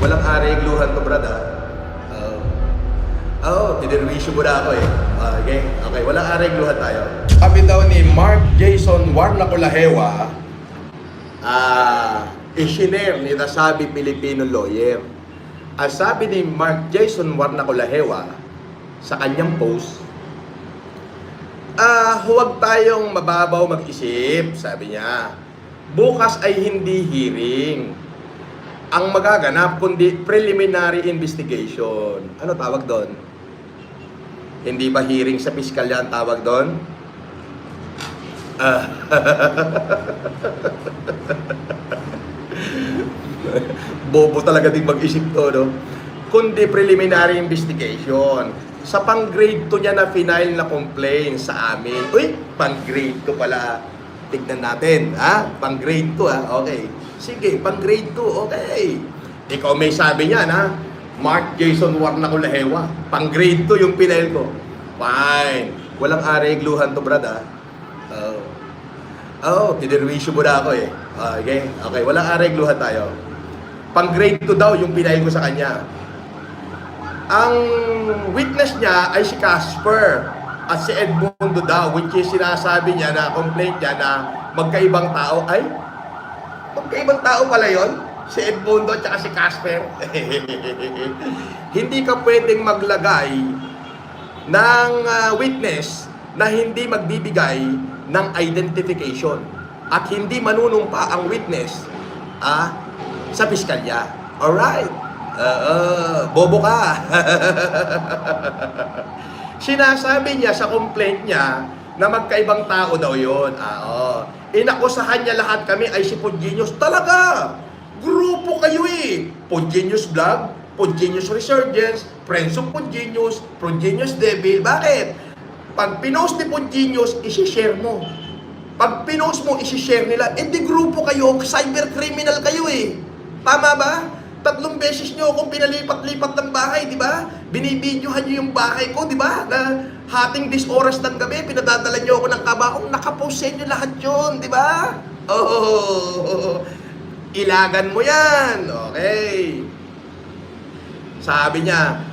Walang aregluhan to, brad, ha? Tinirwisyo mo na ako eh. Okay, okay. Walang aregluhan tayo. Sabi daw ni Mark Jason Warnacolahewa, isinare ni Nasabi Pilipino lawyer. Ang sabi ni Mark Jason Warnacolahewa sa kanyang post, huwag tayong mababaw mag-isip, sabi niya. Bukas ay hindi hearing ang magaganap, kundi preliminary investigation. Ano tawag doon? Hindi ba hearing sa piskalya ang tawag doon? Bobo talaga din mag-isip to, no? Kundi preliminary investigation. Sa pang-grade 2 niya na final na complaint sa amin. Uy, pang-grade 2 pala. Tignan natin, ha? Pang-grade 2, ha? Okay. Sige, pang-grade 2, okay. Ikaw may sabi niyan, ha? Mark Jason Warnacolahewa. Pang-grade 2 yung final ko. Fine. Walang aregluhan to, brad, ha? Tinirwisyo mo na ako eh. Okay, okay. Walang aregluhan tayo. Pang-grade 2 daw yung pinay ko sa kanya. Ang witness niya ay si Casper at si Edmundo daw, which is sinasabi niya na complaint niya na magkaibang tao. Ay, magkaibang tao pala yon, si Edmundo at si Casper. Hindi ka pwedeng maglagay ng witness na hindi magbibigay ng identification at hindi manunumpa ang witness sa piskalya. Alright. Bobo ka. Sinasabi niya sa complaint niya na magkaibang tao daw yun. Inakusahan niya lahat kami ay si Pudgenius. Talaga! Grupo kayo eh. Pudgenius Vlog, Pudgenius Resurgence, Friends of Pudgenius, Pudgenius Devil. Bakit? Pag pinost ni Pudgenius, isi-share mo. Pag pinost mo, isi-share nila. Di grupo kayo, cyber criminal kayo eh. Tama ba? 3 beses nyo akong pinalipat-lipat ng bahay, di ba? Binibidyohan nyo yung bahay ko, di ba? Na hating this oras ng gabi, pinadadala nyo ako ng kabaong, nakapost sa inyo lahat yun, di ba? Ilagan mo yan. Okay. Sabi niya,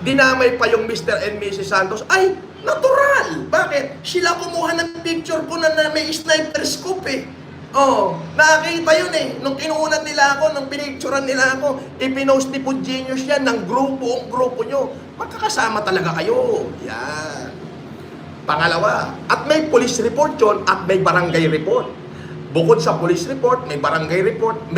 dinamay pa yung Mr. and Mrs. Santos. Ay, natural! Bakit? Sila kumuha ng picture ko na may sniper scope eh. Nakakita yun eh. Nung kinuunan nila ako, nung pinicturean nila ako, ipinost ni Pudgenius yan ng grupo, ang grupo nyo. Magkakasama talaga kayo. Yan. Pangalawa, at may police report yun at may barangay report. Bukod sa police report, may barangay report,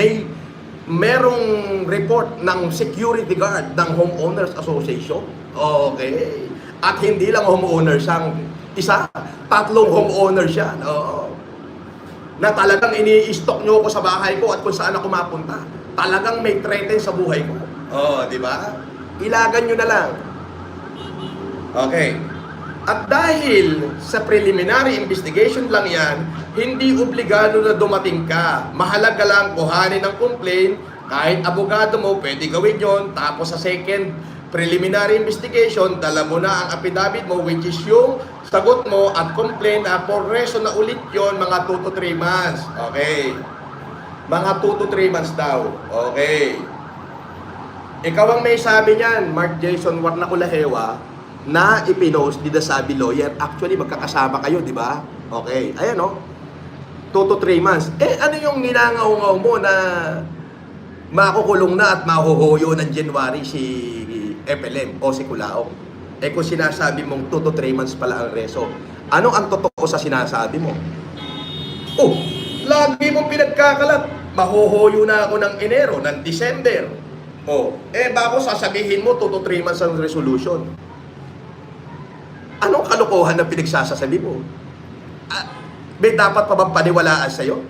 merong report ng security guard ng Homeowners Association. Okay. At hindi lang homeowners ang isa, 3 homeowners yan. Na talagang ini-stock nyo ako sa bahay ko at kung saan ako mapunta. Talagang may threaten sa buhay ko. Di ba? Ilagan nyo na lang. Okay. At dahil sa preliminary investigation lang yan, hindi obligado na dumating ka. Mahalaga lang kuhanin ng complaint, kahit abogado mo, pwede gawin yon. Tapos sa second preliminary investigation, dala mo na ang affidavit mo, which is yung sagot mo at complaint na for reason na ulit yon, mga 2 to 3 months. Okay. Mga 2 to 3 months daw. Okay. Ikaw ang may sabi niyan, Mark Jason Warnacolahewa, na ipinost ni Nasabi lawyer. Actually, magkakasama kayo, di ba? Okay. Ayan, 2 to 3 months. Ano yung ninangaw-ngaw mo na makukulong na at mahuhuyo ng January si FLM o si Culaong? Kung sinasabi mong 2 to 3 months pala ang reso, ano ang totoo sa sinasabi mo? Lagi mong pinagkakalat. Mahuhuyo na ako ng Enero, ng December. Bago sasabihin mo 2 to 3 months ang resolution. Anong kalokohan na pinagsasasabi mo? May dapat pa bang paniwalaan sa'yo?